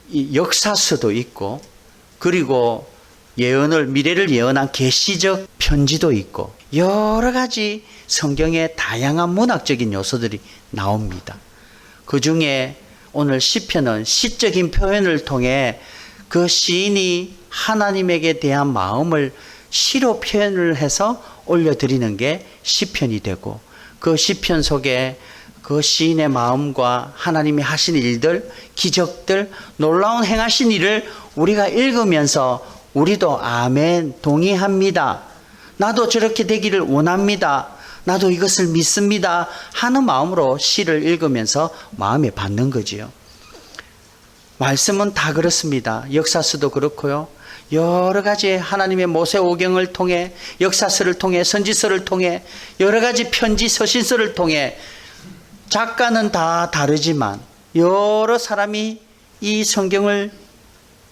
이 역사서도 있고, 그리고 미래를 예언한 계시적 편지도 있고, 여러 가지 성경의 다양한 문학적인 요소들이 나옵니다. 그 중에 오늘 시편은 시적인 표현을 통해 그 시인이 하나님에게 대한 마음을 시로 표현을 해서 올려드리는 게 시편이 되고, 그 시편 속에 그 시인의 마음과 하나님이 하신 일들, 기적들, 놀라운 행하신 일을 우리가 읽으면서 우리도 아멘, 동의합니다. 나도 저렇게 되기를 원합니다. 나도 이것을 믿습니다. 하는 마음으로 시를 읽으면서 마음에 받는 거지요. 말씀은 다 그렇습니다. 역사서도 그렇고요. 여러 가지 하나님의 모세오경을 통해, 역사서를 통해, 선지서를 통해, 여러 가지 편지, 서신서를 통해, 작가는 다 다르지만 여러 사람이 이 성경을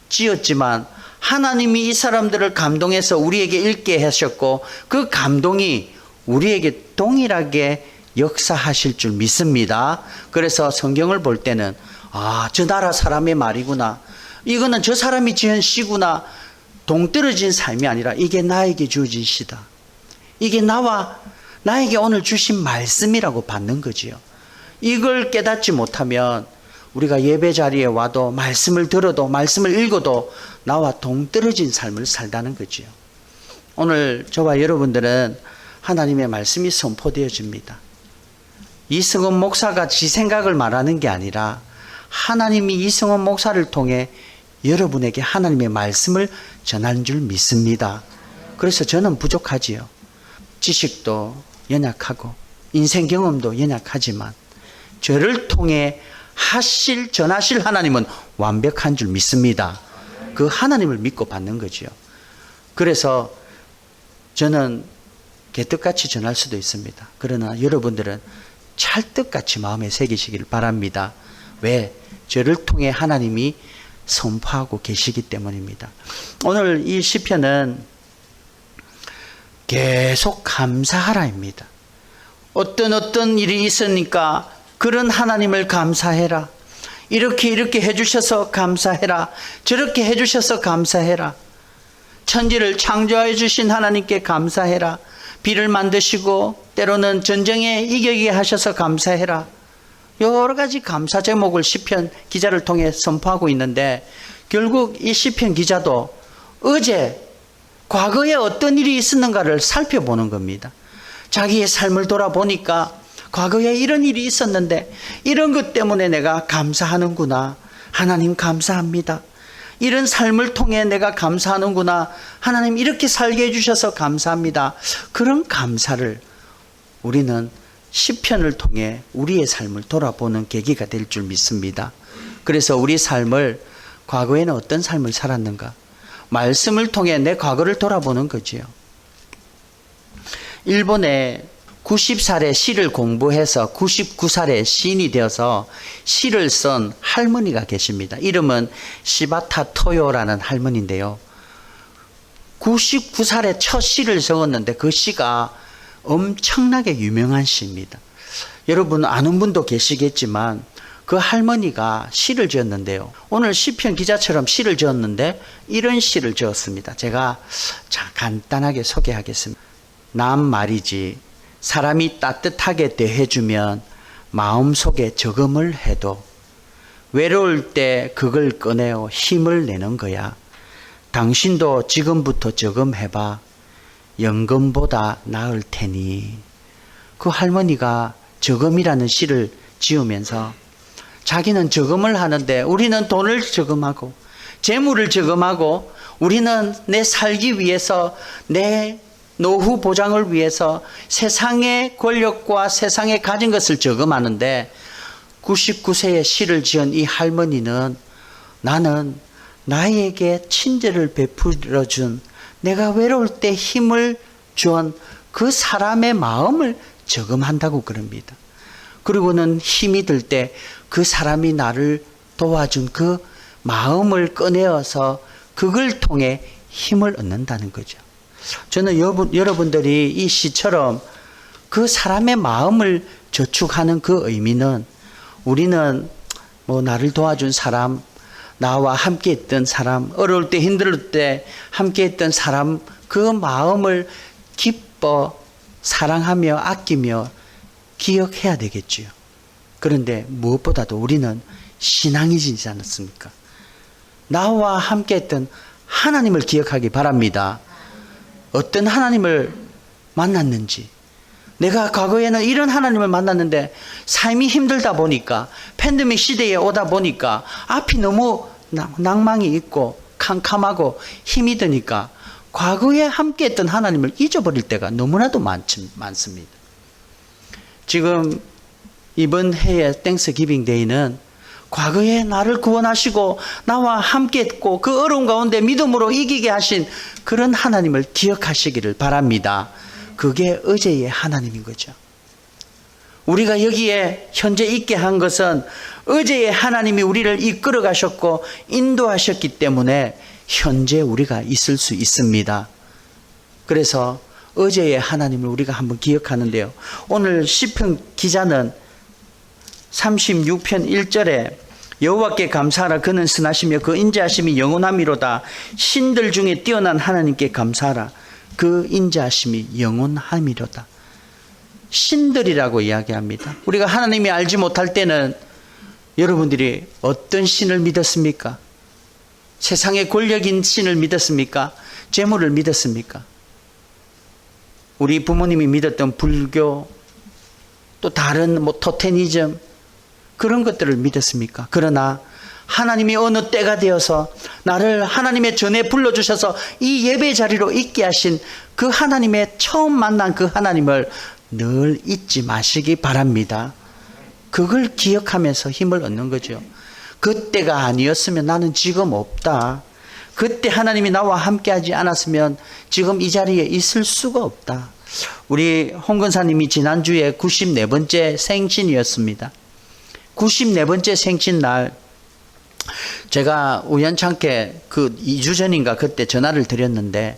지었지만 하나님이 이 사람들을 감동해서 우리에게 읽게 하셨고, 그 감동이 우리에게 동일하게 역사하실 줄 믿습니다. 그래서 성경을 볼 때는 저 나라 사람의 말이구나, 이거는 저 사람이 지은 시구나, 동떨어진 삶이 아니라 이게 나에게 주어진 시다, 이게 나에게 오늘 주신 말씀이라고 받는 거지요. 이걸 깨닫지 못하면 우리가 예배 자리에 와도, 말씀을 들어도, 말씀을 읽어도 나와 동떨어진 삶을 살다는 거지요. 오늘 저와 여러분들은 하나님의 말씀이 선포되어집니다. 이승원 목사가 지 생각을 말하는 게 아니라 하나님이 이승원 목사를 통해 여러분에게 하나님의 말씀을 전하는 줄 믿습니다. 그래서 저는 부족하지요. 지식도 연약하고 인생 경험도 연약하지만 저를 통해 전하실 하나님은 완벽한 줄 믿습니다. 그 하나님을 믿고 받는 거지요. 그래서 저는 개떡같이 전할 수도 있습니다. 그러나 여러분들은 찰떡같이 마음에 새기시기를 바랍니다. 왜? 저를 통해 하나님이 선포하고 계시기 때문입니다. 오늘 이 시편은 계속 감사하라입니다. 어떤 일이 있으니까 그런 하나님을 감사해라. 이렇게 해주셔서 감사해라. 저렇게 해주셔서 감사해라. 천지를 창조해 주신 하나님께 감사해라. 비를 만드시고 때로는 전쟁에 이기게 하셔서 감사해라. 여러 가지 감사 제목을 시편 기자를 통해 선포하고 있는데, 결국 이 시편 기자도 과거에 어떤 일이 있었는가를 살펴보는 겁니다. 자기의 삶을 돌아보니까 과거에 이런 일이 있었는데 이런 것 때문에 내가 감사하는구나. 하나님 감사합니다. 이런 삶을 통해 내가 감사하는구나. 하나님 이렇게 살게 해주셔서 감사합니다. 그런 감사를 우리는 시편을 통해 우리의 삶을 돌아보는 계기가 될 줄 믿습니다. 그래서 우리 삶을, 과거에는 어떤 삶을 살았는가, 말씀을 통해 내 과거를 돌아보는 거지요. 일본에 90살에 시를 공부해서 99살에 시인이 되어서 시를 쓴 할머니가 계십니다. 이름은 시바타 토요라는 할머니인데요. 99살에 첫 시를 적었는데 그 시가 엄청나게 유명한 시입니다. 여러분 아는 분도 계시겠지만 그 할머니가 시를 지었는데요. 오늘 시편 기자처럼 시를 지었는데 이런 시를 지었습니다. 제가 간단하게 소개하겠습니다. 남 말이지 사람이 따뜻하게 대해주면 마음속에 저금을 해도 외로울 때 그걸 꺼내어 힘을 내는 거야. 당신도 지금부터 저금해봐. 연금보다 나을 테니. 그 할머니가 저금이라는 시를 지으면서 자기는 저금을 하는데, 우리는 돈을 저금하고 재물을 저금하고, 우리는 내 살기 위해서, 내 노후 보장을 위해서 세상의 권력과 세상에 가진 것을 저금하는데, 99세에 시를 지은 이 할머니는 나는 나에게 친절을 베풀어준, 내가 외로울 때 힘을 준 그 사람의 마음을 저금한다고 그럽니다. 그리고는 힘이 들 때 그 사람이 나를 도와준 그 마음을 꺼내어서 그걸 통해 힘을 얻는다는 거죠. 저는 여러분들이 이 시처럼 그 사람의 마음을 저축하는 그 의미는, 우리는 나를 도와준 사람, 나와 함께 했던 사람, 어려울 때 힘들 때 함께 했던 사람, 그 마음을 기뻐 사랑하며 아끼며 기억해야 되겠지요. 그런데 무엇보다도 우리는 신앙이지 않습니까? 나와 함께 했던 하나님을 기억하기 바랍니다. 어떤 하나님을 만났는지, 내가 과거에는 이런 하나님을 만났는데 삶이 힘들다 보니까, 팬데믹 시대에 오다 보니까 앞이 너무 낭망이 있고 캄캄하고 힘이 드니까 과거에 함께했던 하나님을 잊어버릴 때가 너무나도 많습니다. 지금 이번 해의 땡스기빙 데이는 과거에 나를 구원하시고 나와 함께했고 그 어려운 가운데 믿음으로 이기게 하신 그런 하나님을 기억하시기를 바랍니다. 그게 어제의 하나님인 거죠. 우리가 여기에 현재 있게 한 것은 어제의 하나님이 우리를 이끌어 가셨고 인도하셨기 때문에 현재 우리가 있을 수 있습니다. 그래서 어제의 하나님을 우리가 한번 기억하는데요. 오늘 시편 기자는 36편 1절에 여호와께 감사하라. 그는 선하시며 그 인자하심이 영원함이로다. 신들 중에 뛰어난 하나님께 감사하라. 그 인자하심이 영원함이로다. 신들이라고 이야기합니다. 우리가 하나님이 알지 못할 때는 여러분들이 어떤 신을 믿었습니까? 세상의 권력인 신을 믿었습니까? 재물을 믿었습니까? 우리 부모님이 믿었던 불교, 또 다른 토테니즘, 그런 것들을 믿었습니까? 그러나 하나님이 어느 때가 되어서 나를 하나님의 전에 불러주셔서 이 예배 자리로 있게 하신 그 하나님의 처음 만난 그 하나님을 늘 잊지 마시기 바랍니다. 그걸 기억하면서 힘을 얻는 거죠. 그때가 아니었으면 나는 지금 없다. 그때 하나님이 나와 함께하지 않았으면 지금 이 자리에 있을 수가 없다. 우리 홍근사님이 지난주에 94번째 생신이었습니다. 94번째 생신날 제가 우연찮게 그 2주 전인가 그때 전화를 드렸는데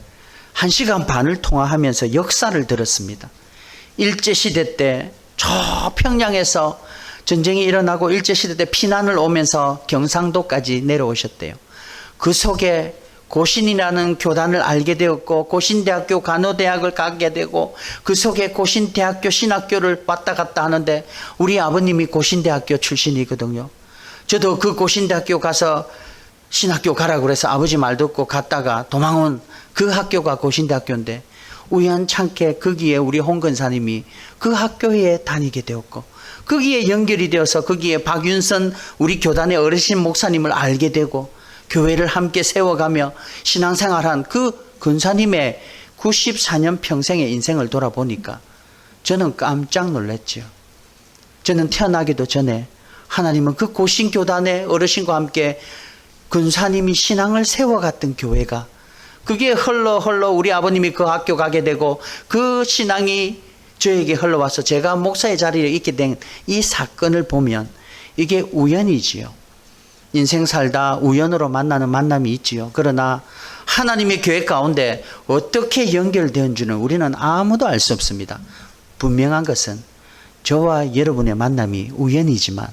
1시간 반을 통화하면서 역사를 들었습니다. 일제시대 때 저 평양에서 전쟁이 일어나고 일제시대 때 피난을 오면서 경상도까지 내려오셨대요. 그 속에 고신이라는 교단을 알게 되었고 고신대학교 간호대학을 가게 되고 그 속에 고신대학교 신학교를 왔다 갔다 하는데 우리 아버님이 고신대학교 출신이거든요. 저도 그 고신대학교 가서 신학교 가라고 그래서 아버지 말 듣고 갔다가 도망온 그 학교가 고신대학교인데 우연찮게 거기에 우리 홍근사님이 그 학교에 다니게 되었고 거기에 연결이 되어서 거기에 박윤선 우리 교단의 어르신 목사님을 알게 되고 교회를 함께 세워가며 신앙생활한 그 근사님의 94년 평생의 인생을 돌아보니까 저는 깜짝 놀랐죠. 저는 태어나기도 전에 하나님은 그 고신교단의 어르신과 함께 근사님이 신앙을 세워갔던 교회가 그게 흘러 우리 아버님이 그 학교 가게 되고 그 신앙이 저에게 흘러와서 제가 목사의 자리에 있게 된 이 사건을 보면 이게 우연이지요. 인생 살다 우연으로 만나는 만남이 있지요. 그러나 하나님의 계획 가운데 어떻게 연결되는지는 우리는 아무도 알 수 없습니다. 분명한 것은 저와 여러분의 만남이 우연이지만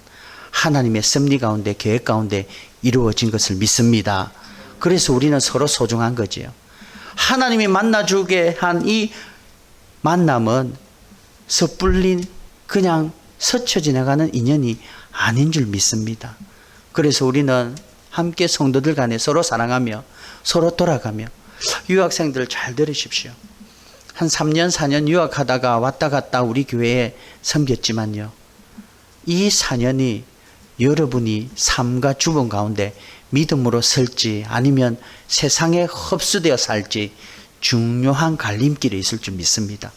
하나님의 섭리 가운데 계획 가운데 이루어진 것을 믿습니다. 그래서 우리는 서로 소중한 거지요. 하나님이 만나주게 한 이 만남은 섣불리 그냥 스쳐 지나가는 인연이 아닌 줄 믿습니다. 그래서 우리는 함께 성도들 간에 서로 사랑하며 서로 돌아가며 유학생들 잘 들으십시오. 한 3년 4년 유학하다가 왔다 갔다 우리 교회에 섬겼지만요. 이 4년이 여러분이 삶과 죽음 가운데 믿음으로 설지 아니면 세상에 흡수되어 살지 중요한 갈림길에 있을 줄 믿습니다.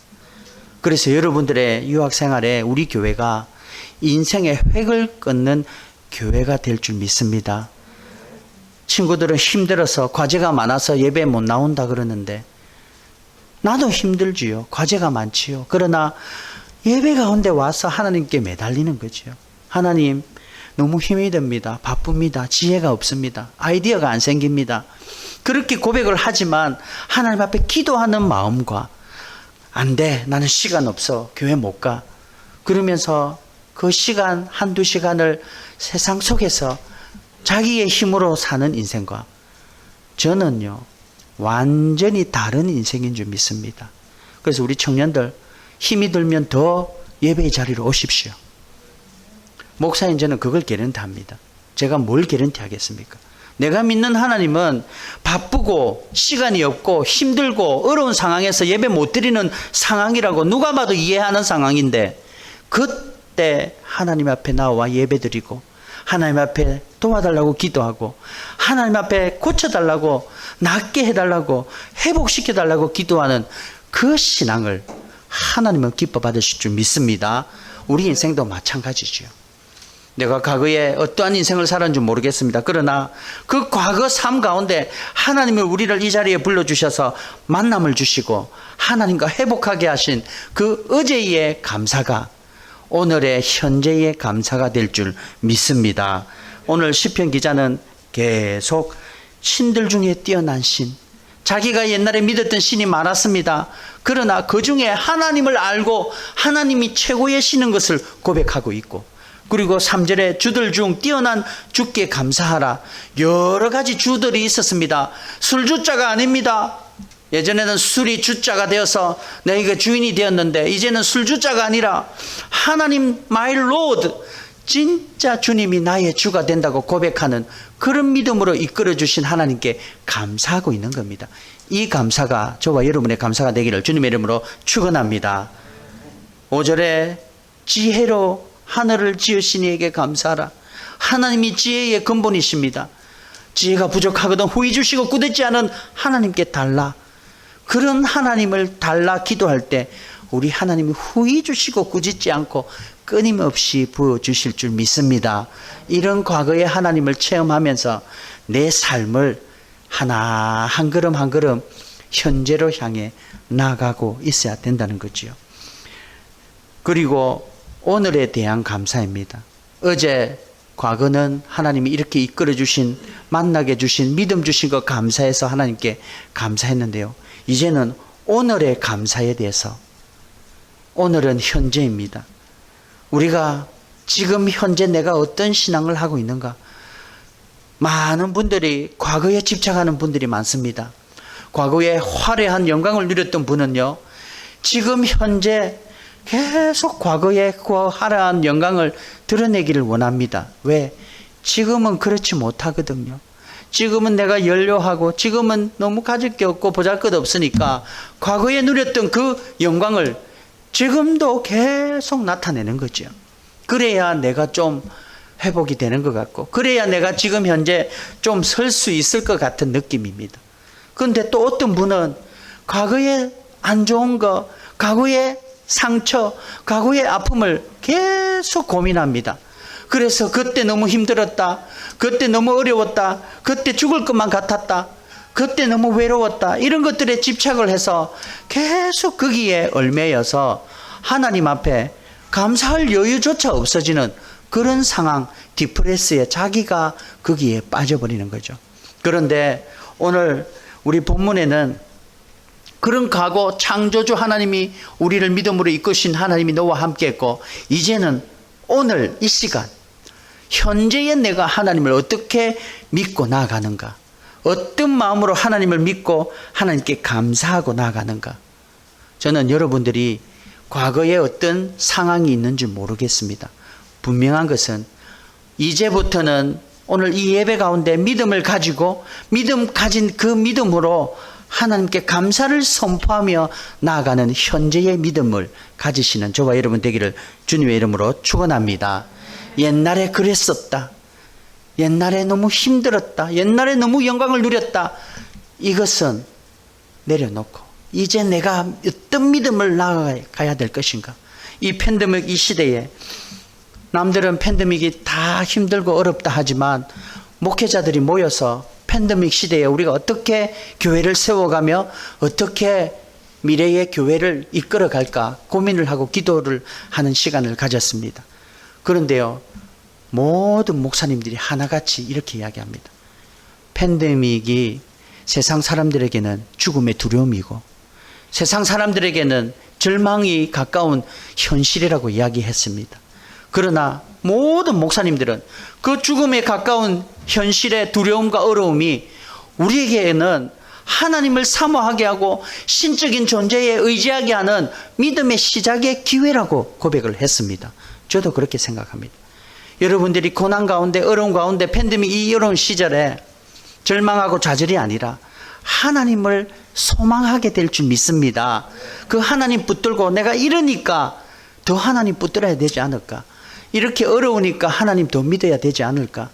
그래서 여러분들의 유학생활에 우리 교회가 인생의 획을 끊는 교회가 될 줄 믿습니다. 친구들은 힘들어서 과제가 많아서 예배 못 나온다 그러는데 나도 힘들지요. 과제가 많지요. 그러나 예배 가운데 와서 하나님께 매달리는 거죠. 하나님 너무 힘이 듭니다. 바쁩니다. 지혜가 없습니다. 아이디어가 안 생깁니다. 그렇게 고백을 하지만 하나님 앞에 기도하는 마음과 안 돼. 나는 시간 없어. 교회 못 가. 그러면서 그 시간 한두 시간을 세상 속에서 자기의 힘으로 사는 인생과 저는요 완전히 다른 인생인 줄 믿습니다. 그래서 우리 청년들 힘이 들면 더 예배의 자리로 오십시오. 목사인 저는 그걸 개런티합니다. 제가 뭘 개런티하겠습니까? 내가 믿는 하나님은 바쁘고 시간이 없고 힘들고 어려운 상황에서 예배 못 드리는 상황이라고 누가 봐도 이해하는 상황인데, 그때 하나님 앞에 나와 예배 드리고 하나님 앞에 도와달라고 기도하고 하나님 앞에 고쳐달라고, 낫게 해달라고, 회복시켜달라고 기도하는 그 신앙을 하나님은 기뻐 받으실 줄 믿습니다. 우리 인생도 마찬가지죠. 내가 과거에 어떠한 인생을 살았는지 모르겠습니다. 그러나 그 과거 삶 가운데 하나님이 우리를 이 자리에 불러주셔서 만남을 주시고 하나님과 회복하게 하신 그 어제의 감사가 오늘의 현재의 감사가 될 줄 믿습니다. 오늘 시편 기자는 계속 신들 중에 뛰어난 신, 자기가 옛날에 믿었던 신이 많았습니다. 그러나 그 중에 하나님을 알고 하나님이 최고의 신인 것을 고백하고 있고, 그리고 3절에 주들 중 뛰어난 주께 감사하라. 여러 가지 주들이 있었습니다. 술주자가 아닙니다. 예전에는 술이 주자가 되어서 내가 주인이 되었는데 이제는 술주자가 아니라 하나님 my Lord, 진짜 주님이 나의 주가 된다고 고백하는 그런 믿음으로 이끌어 주신 하나님께 감사하고 있는 겁니다. 이 감사가 저와 여러분의 감사가 되기를 주님의 이름으로 축원합니다. 5절에 지혜로 하늘을 지으신 이에게 감사하라. 하나님이 지혜의 근본이십니다. 지혜가 부족하거든 후히 주시고 꾸짖지 않은 하나님께 달라. 그런 하나님을 달라 기도할 때 우리 하나님이 후히 주시고 꾸짖지 않고 끊임없이 부어주실 줄 믿습니다. 이런 과거의 하나님을 체험하면서 내 삶을 하나 한 걸음 한 걸음 현재로 향해 나아가고 있어야 된다는 거지요. 그리고 오늘에 대한 감사입니다. 어제 과거는 하나님이 이렇게 이끌어 주신, 만나게 주신, 믿음 주신 것 감사해서 하나님께 감사했는데요. 이제는 오늘의 감사에 대해서, 오늘은 현재입니다. 우리가 지금 현재 내가 어떤 신앙을 하고 있는가? 많은 분들이 과거에 집착하는 분들이 많습니다. 과거에 화려한 영광을 누렸던 분은요, 지금 현재 계속 과거의 그 화려한 영광을 드러내기를 원합니다. 왜? 지금은 그렇지 못하거든요. 지금은 내가 연료하고 지금은 너무 가질 게 없고 보잘것 없으니까 과거에 누렸던 그 영광을 지금도 계속 나타내는 거죠. 그래야 내가 좀 회복이 되는 것 같고, 그래야 내가 지금 현재 좀 설 수 있을 것 같은 느낌입니다. 그런데 또 어떤 분은 과거에 안 좋은 거, 과거에 상처, 과거의 아픔을 계속 고민합니다. 그래서 그때 너무 힘들었다, 그때 너무 어려웠다, 그때 죽을 것만 같았다, 그때 너무 외로웠다, 이런 것들에 집착을 해서 계속 거기에 얽매여서 하나님 앞에 감사할 여유조차 없어지는 그런 상황, 디프레스에 자기가 거기에 빠져버리는 거죠. 그런데 오늘 우리 본문에는 그런 과거 창조주 하나님이 우리를 믿음으로 이끄신 하나님이 너와 함께 했고, 이제는 오늘 이 시간 현재의 내가 하나님을 어떻게 믿고 나아가는가, 어떤 마음으로 하나님을 믿고 하나님께 감사하고 나아가는가. 저는 여러분들이 과거에 어떤 상황이 있는지 모르겠습니다. 분명한 것은 이제부터는 오늘 이 예배 가운데 믿음을 가지고 믿음 가진 그 믿음으로 하나님께 감사를 선포하며 나아가는 현재의 믿음을 가지시는 저와 여러분 되기를 주님의 이름으로 축원합니다. 옛날에 그랬었다, 옛날에 너무 힘들었다, 옛날에 너무 영광을 누렸다, 이것은 내려놓고 이제 내가 어떤 믿음을 나아가야 될 것인가. 이 팬데믹 이 시대에 남들은 팬데믹이 다 힘들고 어렵다 하지만 목회자들이 모여서 팬데믹 시대에 우리가 어떻게 교회를 세워가며 어떻게 미래의 교회를 이끌어갈까 고민을 하고 기도를 하는 시간을 가졌습니다. 그런데요, 모든 목사님들이 하나같이 이렇게 이야기합니다. 팬데믹이 세상 사람들에게는 죽음의 두려움이고 세상 사람들에게는 절망이 가까운 현실이라고 이야기했습니다. 그러나 모든 목사님들은 그 죽음에 가까운 현실의 두려움과 어려움이 우리에게는 하나님을 사모하게 하고 신적인 존재에 의지하게 하는 믿음의 시작의 기회라고 고백을 했습니다. 저도 그렇게 생각합니다. 여러분들이 고난 가운데, 어려움 가운데, 팬데믹 이 어려운 시절에 절망하고 좌절이 아니라 하나님을 소망하게 될 줄 믿습니다. 그 하나님 붙들고 내가 이러니까 더 하나님 붙들어야 되지 않을까? 이렇게 어려우니까 하나님 더 믿어야 되지 않을까?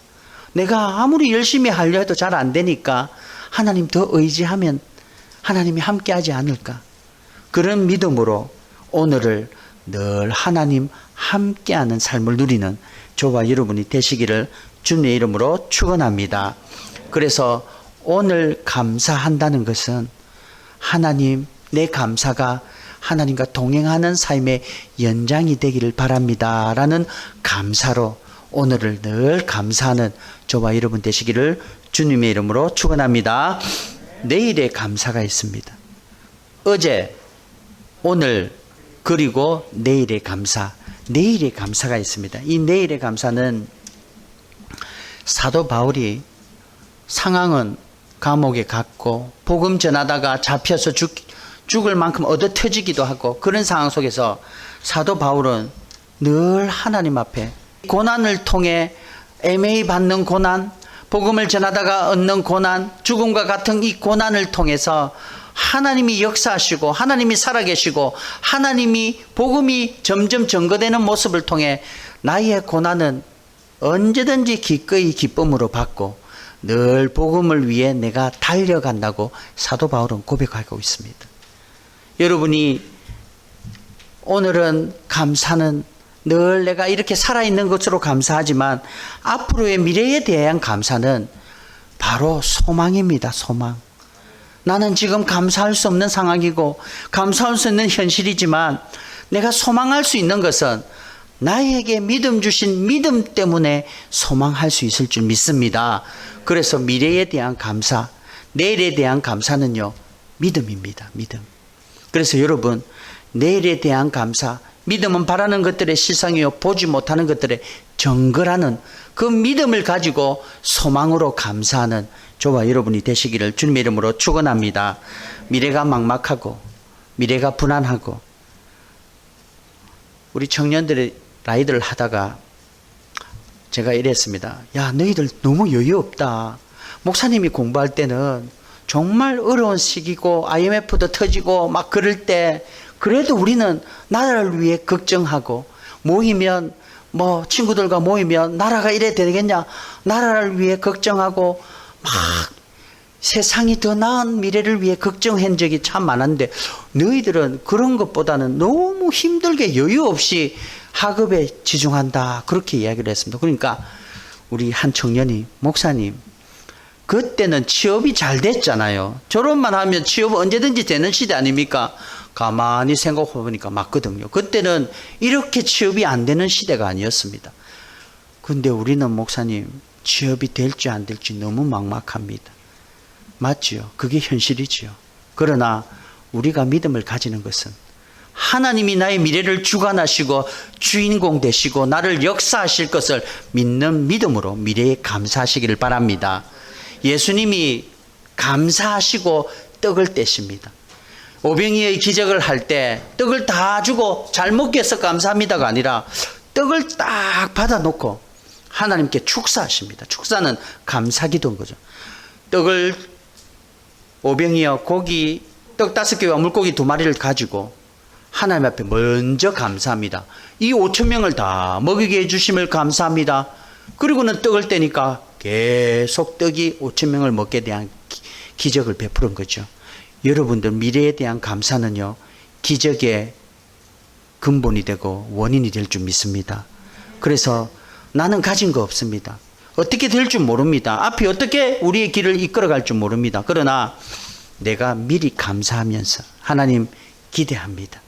내가 아무리 열심히 하려 해도 잘 안 되니까 하나님 더 의지하면 하나님이 함께 하지 않을까? 그런 믿음으로 오늘을 늘 하나님 함께하는 삶을 누리는 저와 여러분이 되시기를 주님의 이름으로 축원합니다. 그래서 오늘 감사한다는 것은 하나님, 내 감사가 하나님과 동행하는 삶의 연장이 되기를 바랍니다 라는 감사로 오늘을 늘 감사하는 저와 여러분 되시기를 주님의 이름으로 축원합니다. 내일의 감사가 있습니다. 어제, 오늘, 그리고 내일의 감사, 내일의 감사가 있습니다. 이 내일의 감사는 사도 바울이 상황은 감옥에 갔고 복음 전하다가 잡혀서 죽을 만큼 얻어 터지기도 하고 그런 상황 속에서 사도 바울은 늘 하나님 앞에 고난을 통해 애매히 받는 고난, 복음을 전하다가 얻는 고난, 죽음과 같은 이 고난을 통해서 하나님이 역사하시고 하나님이 살아계시고 하나님이 복음이 점점 증거되는 모습을 통해 나의 고난은 언제든지 기꺼이 기쁨으로 받고 늘 복음을 위해 내가 달려간다고 사도 바울은 고백하고 있습니다. 여러분이 오늘은 감사는 늘 내가 이렇게 살아있는 것으로 감사하지만 앞으로의 미래에 대한 감사는 바로 소망입니다. 소망. 나는 지금 감사할 수 없는 상황이고 감사할 수 있는 현실이지만 내가 소망할 수 있는 것은 나에게 믿음 주신 믿음 때문에 소망할 수 있을 줄 믿습니다. 그래서 미래에 대한 감사, 내일에 대한 감사는요, 믿음입니다. 믿음. 그래서 여러분, 내일에 대한 감사, 믿음은 바라는 것들의 실상이요 보지 못하는 것들의 증거라는 그 믿음을 가지고 소망으로 감사하는 저와 여러분이 되시기를 주님의 이름으로 축원합니다. 미래가 막막하고 미래가 불안하고 우리 청년들의 라이드를 하다가 제가 이랬습니다. 야, 너희들 너무 여유 없다. 목사님이 공부할 때는 정말 어려운 시기고 IMF도 터지고 막 그럴 때 그래도 우리는 나라를 위해 걱정하고 모이면 뭐 친구들과 모이면 나라가 이래 되겠냐 나라를 위해 걱정하고 막 세상이 더 나은 미래를 위해 걱정한 적이 참 많았는데 너희들은 그런 것보다는 너무 힘들게 여유 없이 학업에 치중한다 그렇게 이야기를 했습니다. 그러니까 우리 한 청년이 목사님 그때는 취업이 잘 됐잖아요. 졸업만 하면 취업 언제든지 되는 시대 아닙니까? 가만히 생각해 보니까 맞거든요. 그때는 이렇게 취업이 안 되는 시대가 아니었습니다. 근데 우리는 목사님 취업이 될지 안 될지 너무 막막합니다. 맞지요? 그게 현실이지요. 그러나 우리가 믿음을 가지는 것은 하나님이 나의 미래를 주관하시고 주인공 되시고 나를 역사하실 것을 믿는 믿음으로 미래에 감사하시기를 바랍니다. 예수님이 감사하시고 떡을 떼십니다. 오병이의 기적을 할 때 떡을 다 주고 잘 먹게 해서 감사합니다가 아니라 떡을 딱 받아놓고 하나님께 축사하십니다. 축사는 감사기도인 거죠. 떡을 오병이어 고기 떡 5개와 물고기 2마리를 가지고 하나님 앞에 먼저 감사합니다. 이 5,000명을 다 먹이게 해주심을 감사합니다. 그리고는 떡을 떼니까 계속 떡이 5,000명을 먹게 대한 기적을 베푸는 거죠. 여러분들 미래에 대한 감사는요 기적의 근본이 되고 원인이 될 줄 믿습니다. 그래서 나는 가진 거 없습니다. 어떻게 될 줄 모릅니다. 앞이 어떻게 우리의 길을 이끌어갈 줄 모릅니다. 그러나 내가 미리 감사하면서 하나님 기대합니다.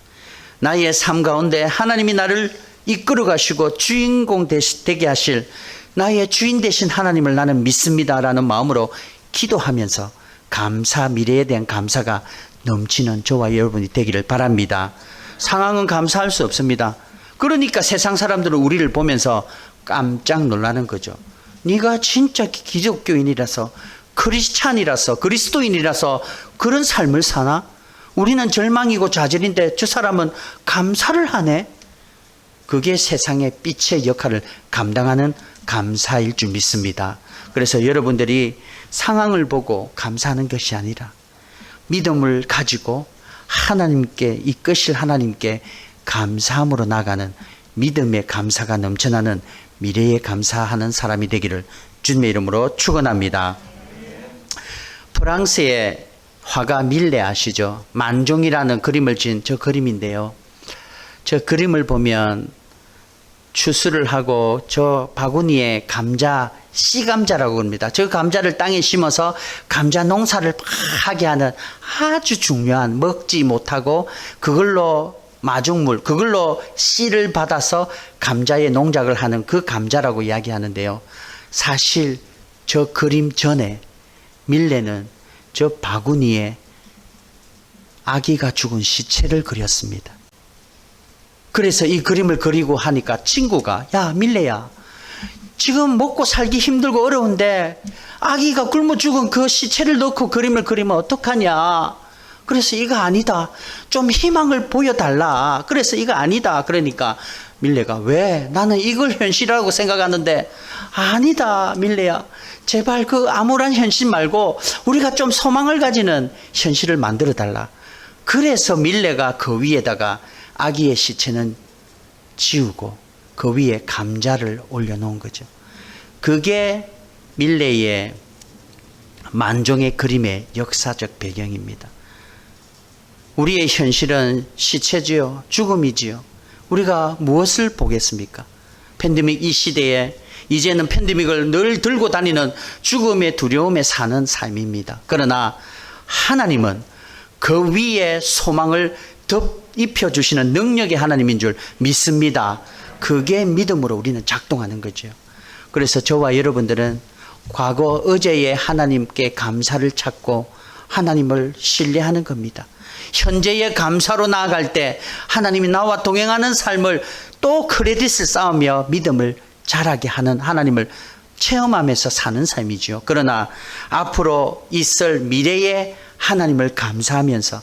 나의 삶 가운데 하나님이 나를 이끌어 가시고 주인공 되게 하실 나의 주인 되신 하나님을 나는 믿습니다라는 마음으로 기도하면서 감사, 미래에 대한 감사가 넘치는 저와 여러분이 되기를 바랍니다. 상황은 감사할 수 없습니다. 그러니까 세상 사람들은 우리를 보면서 깜짝 놀라는 거죠. 네가 진짜 기독교인이라서, 크리스찬이라서, 그리스도인이라서 그런 삶을 사나? 우리는 절망이고 좌절인데 저 사람은 감사를 하네? 그게 세상의 빛의 역할을 감당하는 감사일 줄 믿습니다. 그래서 여러분들이 상황을 보고 감사하는 것이 아니라 믿음을 가지고 하나님께, 이끄실 하나님께 감사함으로 나가는 믿음의 감사가 넘쳐나는 미래에 감사하는 사람이 되기를 주님의 이름으로 축원합니다. 프랑스의 화가 밀레 아시죠? 만종이라는 그림을 지은 저 그림인데요. 저 그림을 보면 추수를 하고 저 바구니에 감자, 씨감자라고 합니다. 저 감자를 땅에 심어서 감자 농사를 하게 하는 아주 중요한, 먹지 못하고 그걸로 마중물, 그걸로 씨를 받아서 감자의 농작을 하는 그 감자라고 이야기하는데요. 사실 저 그림 전에 밀레는 저 바구니에 아기가 죽은 시체를 그렸습니다. 그래서 이 그림을 그리고 하니까 친구가, 야 밀레야, 지금 먹고 살기 힘들고 어려운데 아기가 굶어 죽은 그 시체를 넣고 그림을 그리면 어떡하냐. 그래서 이거 아니다, 좀 희망을 보여달라. 그래서 이거 아니다. 그러니까 밀레가, 왜? 나는 이걸 현실이라고 생각하는데. 아니다 밀레야, 제발 그 암울한 현실 말고 우리가 좀 소망을 가지는 현실을 만들어 달라. 그래서 밀레가 그 위에다가 아기의 시체는 지우고 그 위에 감자를 올려놓은 거죠. 그게 밀레의 만종의 그림의 역사적 배경입니다. 우리의 현실은 시체지요, 죽음이지요. 우리가 무엇을 보겠습니까? 팬데믹 이 시대에 이제는 팬데믹을 늘 들고 다니는 죽음의 두려움에 사는 삶입니다. 그러나 하나님은 그 위에 소망을 덧입혀주시는 능력의 하나님인 줄 믿습니다. 그게 믿음으로 우리는 작동하는 거죠. 그래서 저와 여러분들은 과거 어제의 하나님께 감사를 찾고 하나님을 신뢰하는 겁니다. 현재의 감사로 나아갈 때 하나님이 나와 동행하는 삶을 또 크레딧을 쌓으며 믿음을 자라게 하는 하나님을 체험하면서 사는 삶이죠. 그러나 앞으로 있을 미래의 하나님을 감사하면서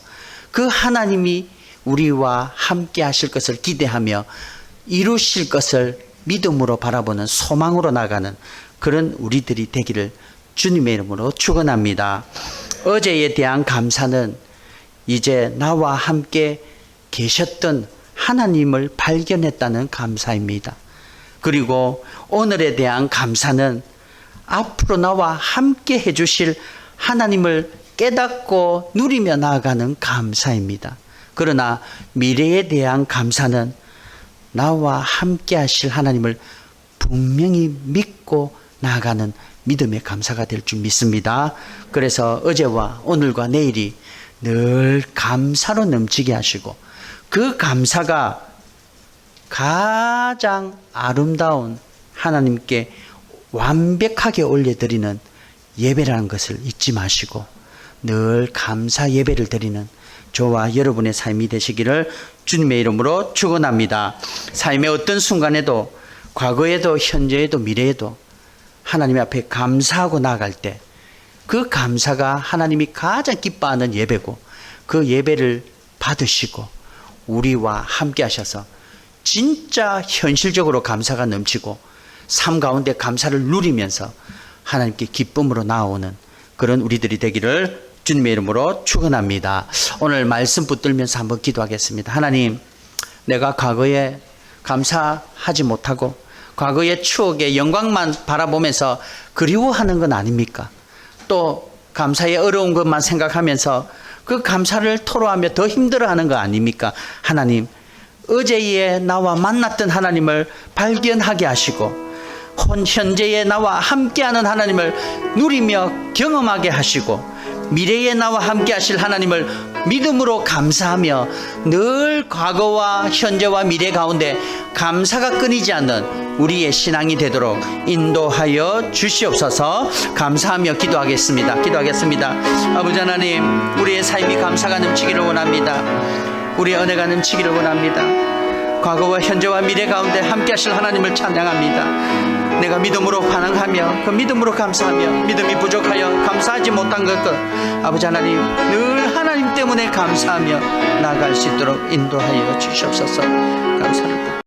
그 하나님이 우리와 함께 하실 것을 기대하며 이루실 것을 믿음으로 바라보는 소망으로 나가는 그런 우리들이 되기를 주님의 이름으로 축원합니다. 어제에 대한 감사는 이제 나와 함께 계셨던 하나님을 발견했다는 감사입니다. 그리고 오늘에 대한 감사는 앞으로 나와 함께 해주실 하나님을 깨닫고 누리며 나아가는 감사입니다. 그러나 미래에 대한 감사는 나와 함께 하실 하나님을 분명히 믿고 나아가는 믿음의 감사가 될 줄 믿습니다. 그래서 어제와 오늘과 내일이 늘 감사로 넘치게 하시고 그 감사가 가장 아름다운 하나님께 완벽하게 올려드리는 예배라는 것을 잊지 마시고 늘 감사 예배를 드리는 저와 여러분의 삶이 되시기를 주님의 이름으로 축원합니다. 삶의 어떤 순간에도 과거에도 현재에도 미래에도 하나님 앞에 감사하고 나아갈 때 그 감사가 하나님이 가장 기뻐하는 예배고 그 예배를 받으시고 우리와 함께 하셔서 진짜 현실적으로 감사가 넘치고 삶 가운데 감사를 누리면서 하나님께 기쁨으로 나아오는 그런 우리들이 되기를 주님의 이름으로 축원합니다. 오늘 말씀 붙들면서 한번 기도하겠습니다. 하나님, 내가 과거에 감사하지 못하고 과거의 추억의 영광만 바라보면서 그리워하는 건 아닙니까? 또 감사의 어려운 것만 생각하면서 그 감사를 토로하며 더 힘들어하는 거 아닙니까? 하나님, 어제에 나와 만났던 하나님을 발견하게 하시고 현재의 나와 함께하는 하나님을 누리며 경험하게 하시고 미래의 나와 함께 하실 하나님을 믿음으로 감사하며 늘 과거와 현재와 미래 가운데 감사가 끊이지 않는 우리의 신앙이 되도록 인도하여 주시옵소서. 감사하며 기도하겠습니다. 아버지 하나님, 우리의 삶이 감사가 넘치기를 원합니다. 우리의 은혜가 넘치기를 원합니다. 과거와 현재와 미래 가운데 함께 하실 하나님을 찬양합니다. 내가 믿음으로 반응하며 그 믿음으로 감사하며 믿음이 부족하여 감사하지 못한 것들 아버지 하나님 늘 하나님 때문에 감사하며 나아갈 수 있도록 인도하여 주시옵소서. 감사합니다.